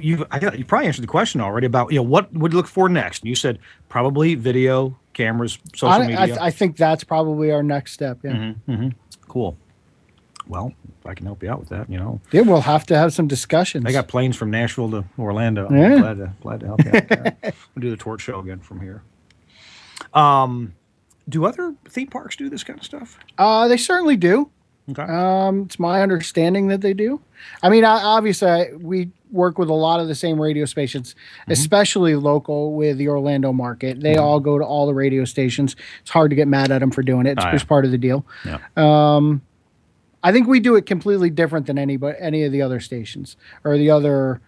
Speaker 1: you probably answered the question already about what would you look for next. You said probably video, cameras, social media.
Speaker 3: I think that's probably our next step. Yeah.
Speaker 1: Cool. Well, if I can help you out with that,
Speaker 3: Yeah, we'll have to have some discussions.
Speaker 1: I got planes from Nashville to Orlando.
Speaker 3: Yeah.
Speaker 1: I'm glad to help you out there. We'll do the TWiRT show again from here. Do other theme parks do this kind of stuff?
Speaker 3: They certainly do.
Speaker 1: Okay.
Speaker 3: It's my understanding that they do. I mean, obviously, we work with a lot of the same radio stations, especially local with the Orlando market. They all go to all the radio stations. It's hard to get mad at them for doing it. It's just part of the deal.
Speaker 1: Yeah.
Speaker 3: I think we do it completely different than any of the other stations or the other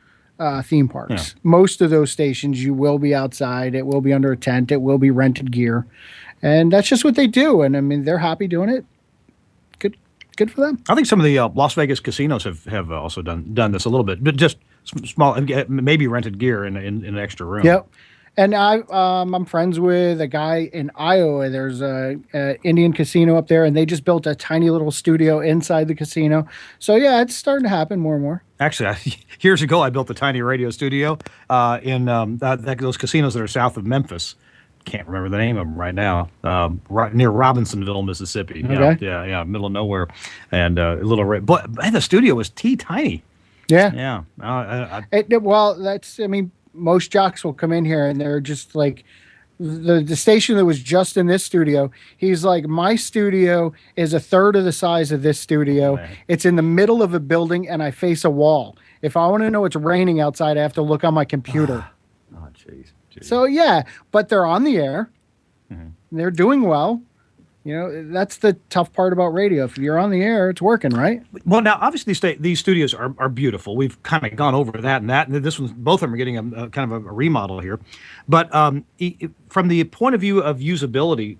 Speaker 3: theme parks.
Speaker 1: Yeah.
Speaker 3: Most of those stations, you will be outside. It will be under a tent. It will be rented gear. And that's just what they do. And I mean, they're happy doing it. Good for them.
Speaker 1: I think some of the Las Vegas casinos have also done this a little bit, but just small, maybe rented gear in an extra room.
Speaker 3: Yep. And I'm friends with a guy in Iowa. There's a Indian casino up there, and they just built a tiny little studio inside the casino. So yeah, it's starting to happen more and more.
Speaker 1: Actually, years ago, I built a tiny radio studio in those casinos that are south of Memphis. Can't remember the name of them right now. Right near Robinsonville, Mississippi.
Speaker 3: Okay.
Speaker 1: Yeah, middle of nowhere, and a little. But the studio was tiny.
Speaker 3: Yeah.
Speaker 1: Yeah.
Speaker 3: Well, I mean, most jocks will come in here and they're just like, the station that was just in this studio, he's like, my studio is a third of the size of this studio.
Speaker 1: Right.
Speaker 3: It's in the middle of a building and I face a wall. If I want to know it's raining outside, I have to look on my computer.
Speaker 1: Oh, jeez.
Speaker 3: So yeah, but they're on the air. They're doing well. That's the tough part about radio. If you're on the air, it's working, right?
Speaker 1: Well, now obviously these studios are beautiful. We've kind of gone over that. And this one, both of them are getting a kind of a remodel here. But from the point of view of usability,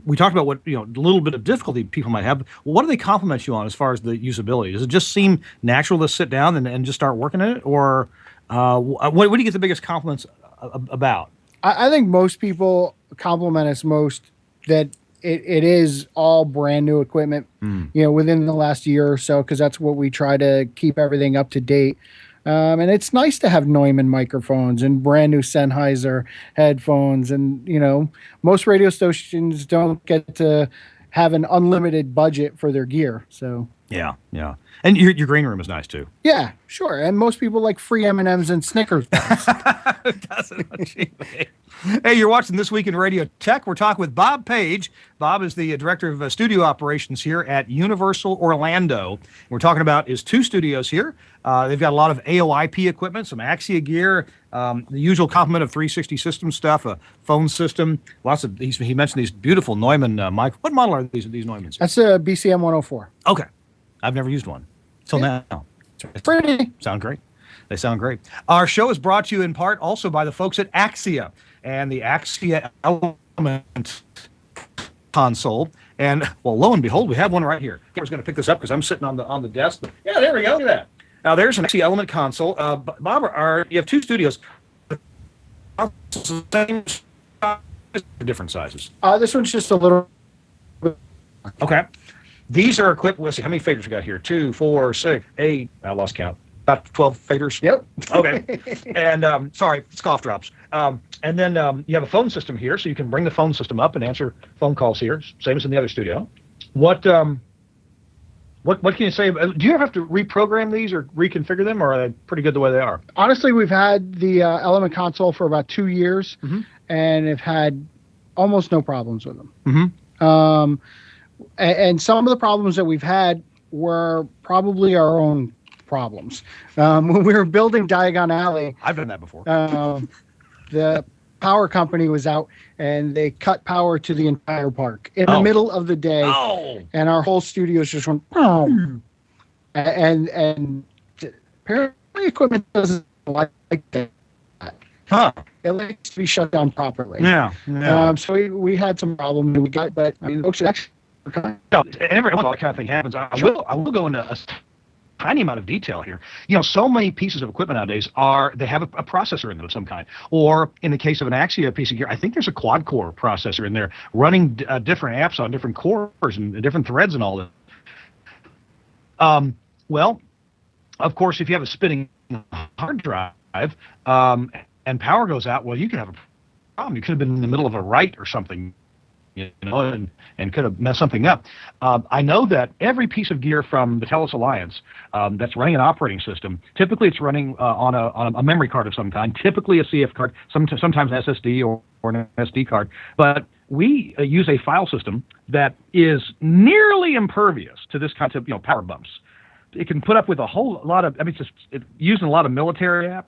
Speaker 1: we talked about what a little bit of difficulty people might have. What do they compliment you on as far as the usability? Does it just seem natural to sit down and just start working at it, or what do you get the biggest compliments about?
Speaker 3: I think most people compliment us most that it is all brand new equipment, within the last year or so, because that's what we try to keep everything up to date. And it's nice to have Neumann microphones and brand new Sennheiser headphones. And, most radio stations don't get to have an unlimited budget for their gear. So
Speaker 1: Yeah. And your green room is nice too.
Speaker 3: yeah, sure. And most people like free M&Ms and Snickers bars.
Speaker 1: Hey, you're watching This Week in Radio Tech. We're talking with Bob Page. Bob is the director of studio operations here at Universal Orlando. We're talking about his 2 studios here. They've got a lot of AOIP equipment, some Axia gear, the usual complement of 360 system stuff, a phone system. Lots of these. He mentioned these beautiful Neumann mic. What model are these Neumanns?
Speaker 3: That's a BCM 104.
Speaker 1: Okay, I've never used one till now.
Speaker 3: Pretty.
Speaker 1: Sound great. They sound great. Our show is brought to you in part also by the folks at Axia and the Axia Element console. And well, lo and behold, we have one right here. I was going to pick this up because I'm sitting on the desk. But yeah, there we go. Look at that. Now there's an Axia Element console. Bob, you have 2 studios. Same size, different sizes.
Speaker 3: This one's just a little.
Speaker 1: Okay. These are equipped. Let's see how many faders we got here. 2, 4, 6, 8. I lost count. about 12 faders.
Speaker 3: Yep.
Speaker 1: Okay. And sorry, it's cough drops. And then you have a phone system here, so you can bring the phone system up and answer phone calls here, same as in the other studio. What can you say? Do you ever have to reprogram these or reconfigure them, or are they pretty good the way they are?
Speaker 3: Honestly, we've had the Element console for about 2 years, and have had almost no problems with them. And some of the problems that we've had were probably our own problems. When we were building Diagon Alley,
Speaker 1: I've done that before.
Speaker 3: The power company was out and they cut power to the entire park in the middle of the day. And our whole studios just went, and apparently equipment doesn't like that. It likes to be shut down properly. So we had some problems we got, but I mean, folks, actually,
Speaker 1: every once in a while that kind of thing happens. I will go into a tiny amount of detail here. So many pieces of equipment nowadays they have a processor in them of some kind, or in the case of an Axia piece of gear, I think there's a quad core processor in there running different apps on different cores and different threads and all that. Well, of course, if you have a spinning hard drive and power goes out, well, you could have a problem. You could have been in the middle of a write or something, and could have messed something up. I know that every piece of gear from the TELUS Alliance that's running an operating system, typically it's running on a memory card of some kind, typically a CF card, sometimes an SSD or an SD card. But we use a file system that is nearly impervious to this kind of power bumps. It can put up with a whole lot of, it's used in a lot of military apps.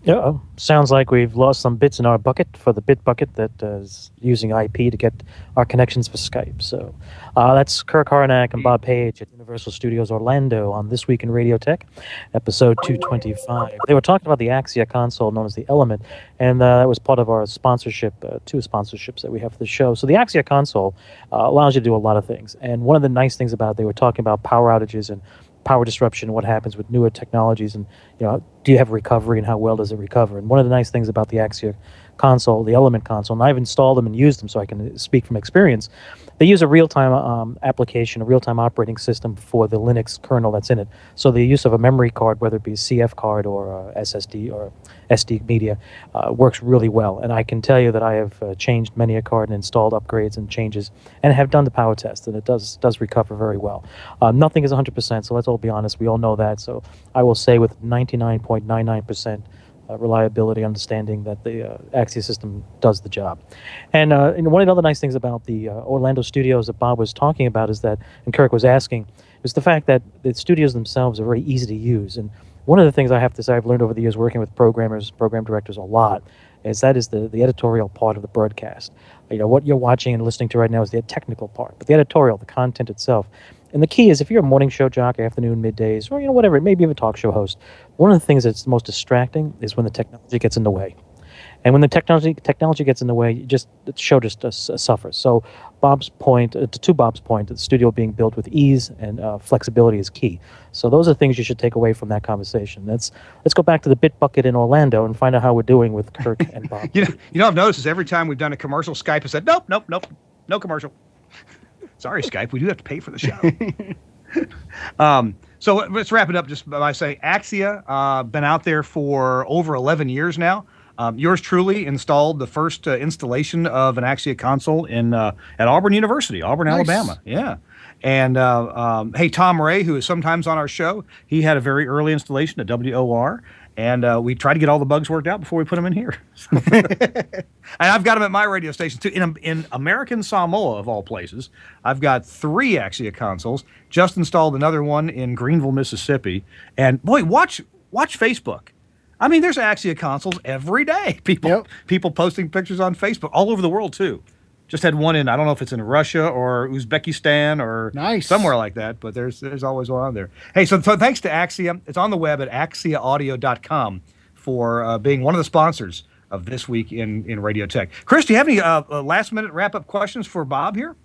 Speaker 2: Yeah, sounds like we've lost some bits in our bucket for the bit bucket that is using IP to get our connections for Skype. So that's Kirk Harnack and Bob Page at Universal Studios Orlando on This Week in Radio Tech, episode 225. They were talking about the Axia console known as the Element, and that was part of our sponsorship, 2 sponsorships that we have for the show. So the Axia console allows you to do a lot of things. And one of the nice things about it, they were talking about power outages and power disruption, what happens with newer technologies, and do you have recovery and how well does it recover? And one of the nice things about the Axia console, the Element console, and I've installed them and used them so I can speak from experience, they use a real-time application, a real-time operating system for the Linux kernel that's in it. So the use of a memory card, whether it be a CF card or SSD or SD media, works really well. And I can tell you that I have changed many a card and installed upgrades and changes and have done the power test, and it does recover very well. Nothing is 100%, so let's all be honest. We all know that. So I will say with 99.99% reliability, understanding that the Axia system does the job. And one of the other nice things about the Orlando studios that Bob was talking about is that, and Kirk was asking, is the fact that the studios themselves are very easy to use. And one of the things I have to say I've learned over the years working with programmers, program directors a lot, is the editorial part of the broadcast. What you're watching and listening to right now is the technical part, but the editorial, the content itself. And the key is if you're a morning show jock, afternoon, middays, or whatever, it may be a talk show host, one of the things that's most distracting is when the technology gets in the way. And when the technology gets in the way, the show just suffers. So Bob's point, to Bob's point, the studio being built with ease and flexibility is key. So those are things you should take away from that conversation. Let's go back to the bit bucket in Orlando and find out how we're doing with Kirk and Bob.
Speaker 1: I've noticed is every time we've done a commercial, Skype has said, nope, no commercial. Sorry, Skype, we do have to pay for the show. So let's wrap it up just by saying Axia, been out there for over 11 years now. Yours truly installed the first installation of an Axia console at Auburn University, Auburn, nice. Alabama. Yeah. And hey, Tom Ray, who is sometimes on our show, he had a very early installation at WOR. And we tried to get all the bugs worked out before we put them in here. And I've got them at my radio station, too. In American Samoa, of all places, I've got 3 Axia consoles. Just installed another one in Greenville, Mississippi. And, boy, watch Facebook. I mean, there's Axia consoles every day. People posting pictures on Facebook all over the world, too. Just had one in, I don't know if it's in Russia or Uzbekistan or somewhere like that, but there's always one on there. Hey, so thanks to Axia. It's on the web at axiaaudio.com for being one of the sponsors of This Week in Radio Tech. Chris, do you have any last-minute wrap-up questions for Bob here?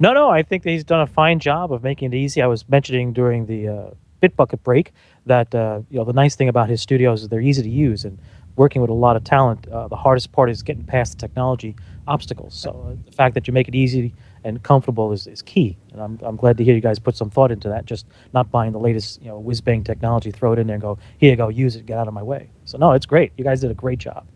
Speaker 2: No, I think that he's done a fine job of making it easy. I was mentioning during the Bitbucket break that the nice thing about his studios is they're easy to use, and working with a lot of talent, the hardest part is getting past the technology obstacles. So the fact that you make it easy and comfortable is key. And I'm glad to hear you guys put some thought into that. Just not buying the latest whiz bang technology, throw it in there and go, here you go, use it, get out of my way. So no, it's great. You guys did a great job.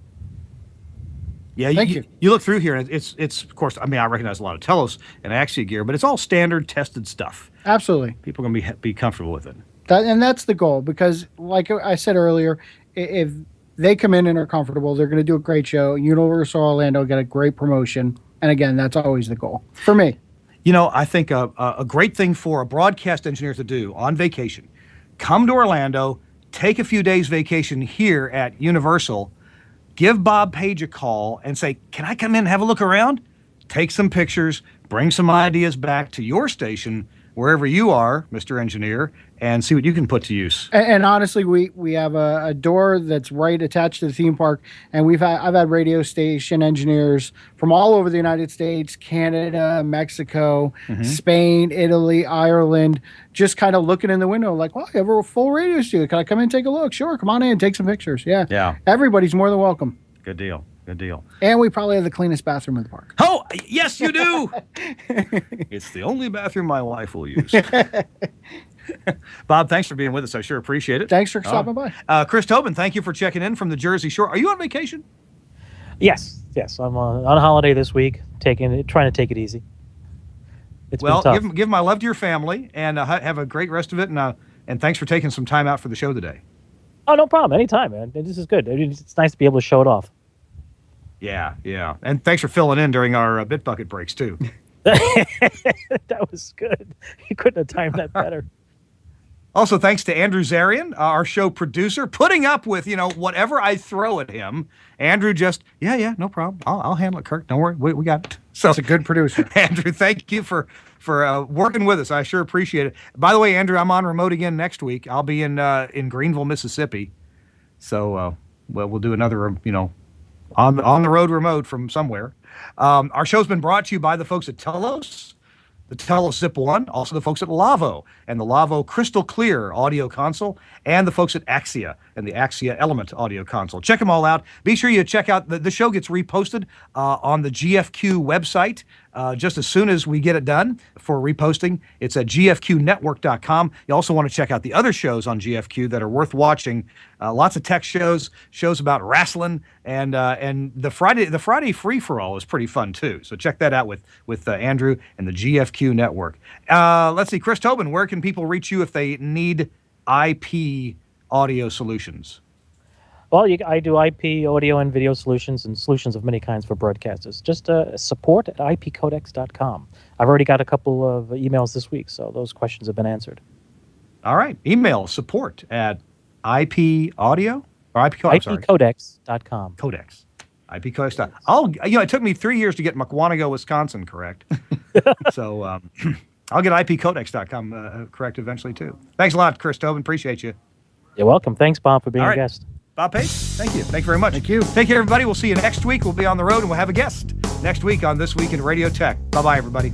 Speaker 1: Yeah,
Speaker 3: Thank you.
Speaker 1: You look through here, and it's of course. I mean, I recognize a lot of Telos and Axia gear, but it's all standard tested stuff.
Speaker 3: Absolutely.
Speaker 1: People are going to be comfortable with it.
Speaker 3: And that's the goal, because like I said earlier, if they come in and are comfortable, they're going to do a great show. Universal Orlando get a great promotion. And again, that's always the goal for me.
Speaker 1: I think a great thing for a broadcast engineer to do on vacation, come to Orlando, take a few days vacation here at Universal, give Bob Page a call and say, can I come in and have a look around? Take some pictures, bring some ideas back to your station, wherever you are, Mr. Engineer, and see what you can put to use.
Speaker 3: And honestly, we have a door that's right attached to the theme park, and I've had radio station engineers from all over the United States, Canada, Mexico, Spain, Italy, Ireland, just kind of looking in the window like, well, you have a full radio studio. Can I come in and take a look? Sure, come on in, take some pictures. Yeah. Everybody's more than welcome.
Speaker 1: Good deal. Good deal.
Speaker 3: And we probably have the cleanest bathroom in the park.
Speaker 1: Oh, yes, you do. It's the only bathroom my wife will use. Bob, thanks for being with us. I sure appreciate it.
Speaker 3: Thanks for stopping by.
Speaker 1: Chris Tobin, thank you for checking in from the Jersey Shore. Are you on vacation?
Speaker 2: Yes. I'm on holiday this week, trying to take it easy. It's been tough.
Speaker 1: Give my love to your family, and have a great rest of it. And thanks for taking some time out for the show today.
Speaker 2: Oh, no problem. Anytime, man. This is good. It's nice to be able to show it off.
Speaker 1: Yeah. And thanks for filling in during our Bitbucket breaks, too.
Speaker 2: That was good. You couldn't have timed that better.
Speaker 1: Also, thanks to Andrew Zarian, our show producer, putting up with, whatever I throw at him. Andrew just, yeah, no problem. I'll handle it, Kirk. Don't worry. We got it. So,
Speaker 3: that's a good producer.
Speaker 1: Andrew, thank you for working with us. I sure appreciate it. By the way, Andrew, I'm on remote again next week. I'll be in Greenville, Mississippi. So, we'll do another, on the road remote from somewhere. Our show's been brought to you by the folks at Telos, the Telos Zip 1, also the folks at Lavo and the Lavo Crystal Clear audio console, and the folks at Axia and the Axia Element audio console. Check them all out. Be sure you check out, the show gets reposted on the GFQ website just as soon as we get it done for reposting. It's at gfqnetwork.com. You also want to check out the other shows on GFQ that are worth watching. Lots of tech shows about wrestling, and the Friday free-for-all is pretty fun too. So check that out with Andrew and the GFQ network. Let's see, Chris Tobin, where can people reach you if they need IP audio solutions?
Speaker 2: Well, I do IP audio and video solutions and solutions of many kinds for broadcasters. Just support at ipcodex.com. I've already got a couple of emails this week, so those questions have been answered.
Speaker 1: All right. Email support at IP audio or
Speaker 2: ipcodex.com.
Speaker 1: Codex. ipcodex.com. It took me 3 years to get Mukwonago, Wisconsin correct. So I'll get ipcodex.com correct eventually too. Thanks a lot, Chris Tobin. Appreciate you.
Speaker 2: You're welcome. Thanks, Bob, for being a guest.
Speaker 1: Bob Page, thank you. Thank you very much.
Speaker 3: Thank you.
Speaker 1: Take care, everybody. We'll see you next week. We'll be on the road and we'll have a guest next week on This Week in Radio Tech. Bye-bye, everybody.